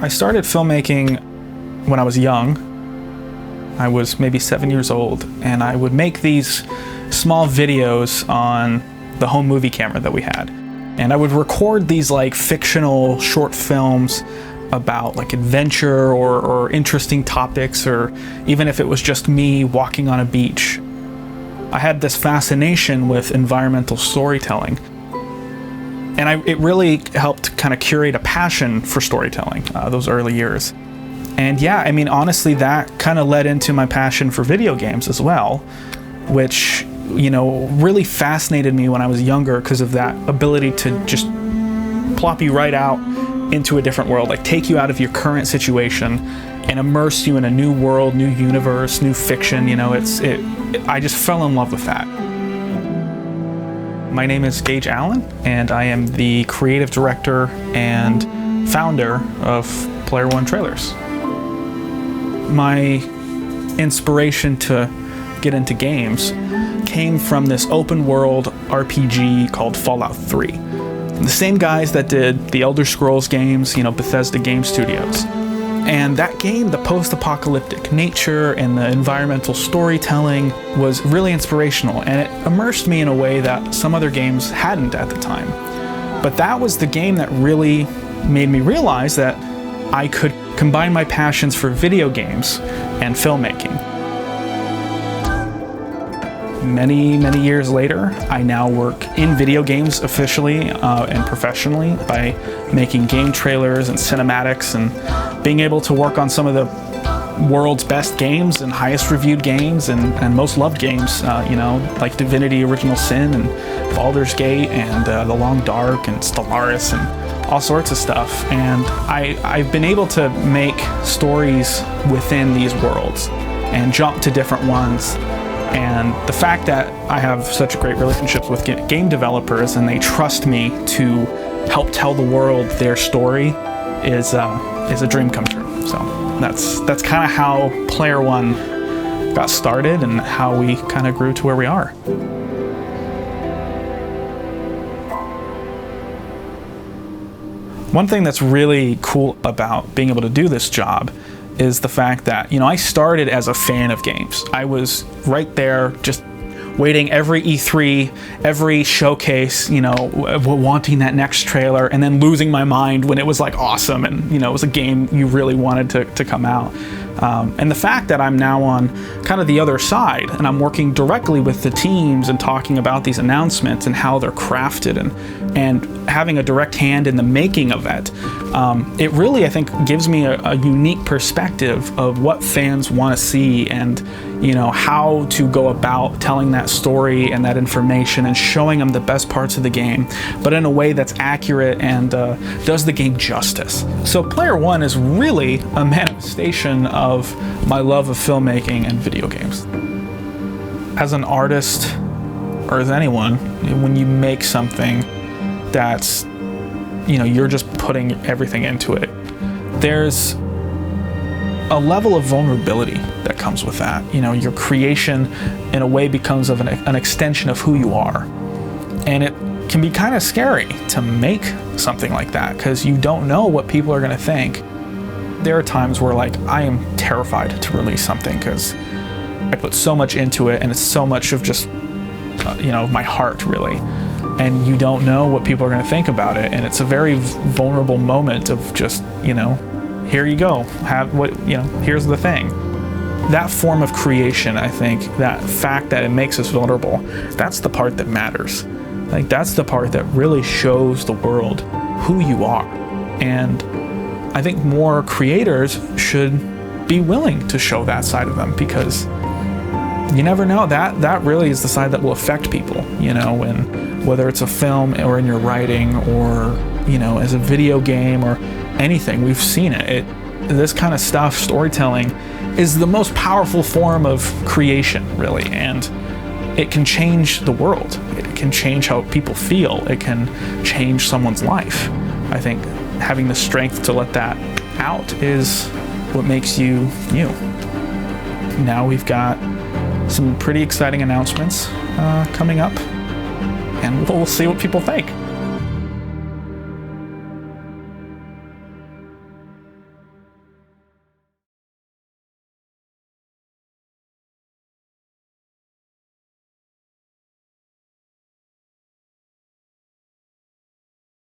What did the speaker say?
I started filmmaking when I was young. I was maybe 7 years old, and I would make these small videos on the home movie camera that we had. And I would record these like fictional short films about like adventure or interesting topics, or even if it was just me walking on a beach. I had this fascination with environmental storytelling. And it really helped kind of curate a passion for storytelling those early years. And yeah, I mean, honestly, that kind of led into my passion for video games as well, which, you know, really fascinated me when I was younger because of that ability to just plop you right out into a different world, like take you out of your current situation and immerse you in a new world, new universe, new fiction. You know, I just fell in love with that. My name is Gage Allen, and I am the creative director and founder of Player One Trailers. My inspiration to get into games came from this open world RPG called Fallout 3. The same guys that did the Elder Scrolls games, you know, Bethesda Game Studios. And that game, the post-apocalyptic nature and the environmental storytelling was really inspirational, and it immersed me in a way that some other games hadn't at the time. But that was the game that really made me realize that I could combine my passions for video games and filmmaking. Many, many years later, I now work in video games officially and professionally by making game trailers and cinematics, and being able to work on some of the world's best games and highest reviewed games and most loved games, you know, like Divinity Original Sin and Baldur's Gate and The Long Dark and Stellaris and all sorts of stuff. And I've been able to make stories within these worlds and jump to different ones. And the fact that I have such great relationships with game developers and they trust me to help tell the world their story is a dream come true. So that's kind of how Player One got started and how we kind of grew to where we are. One thing that's really cool about being able to do this job is the fact that, you know, I started as a fan of games. I was right there just waiting every E3, every showcase, you know, wanting that next trailer, and then losing my mind when it was like awesome and, you know, it was a game you really wanted to come out. And the fact that I'm now on kind of the other side and I'm working directly with the teams and talking about these announcements and how they're crafted and having a direct hand in the making of it, it really, I think, gives me a unique perspective of what fans want to see and, you know, how to go about telling that story and that information and showing them the best parts of the game, but in a way that's accurate and does the game justice. So Player One is really a manifestation of my love of filmmaking and video games. As an artist, or as anyone, when you make something that's, you know, you're just putting everything into it, there's a level of vulnerability that comes with that. You know, your creation in a way becomes of an extension of who you are. And it can be kind of scary to make something like that because you don't know what people are going to think. There are times where, like, I am terrified to release something because I put so much into it and it's so much of just, you know, my heart, really. And you don't know what people are going to think about it. And it's a very vulnerable moment of just, you know, here you go, have what, you know, here's the thing. That form of creation, I think, that fact that it makes us vulnerable, that's the part that matters. Like, that's the part that really shows the world who you are. And I think more creators should be willing to show that side of them, because you never know, that really is the side that will affect people, you know, when, whether it's a film or in your writing or, you know, as a video game or anything. We've seen it. This kind of stuff, storytelling, is the most powerful form of creation, really, and it can change the world. It can change how people feel. It can change someone's life. I think having the strength to let that out is what makes you you. Now we've got some pretty exciting announcements coming up, and we'll see what people think.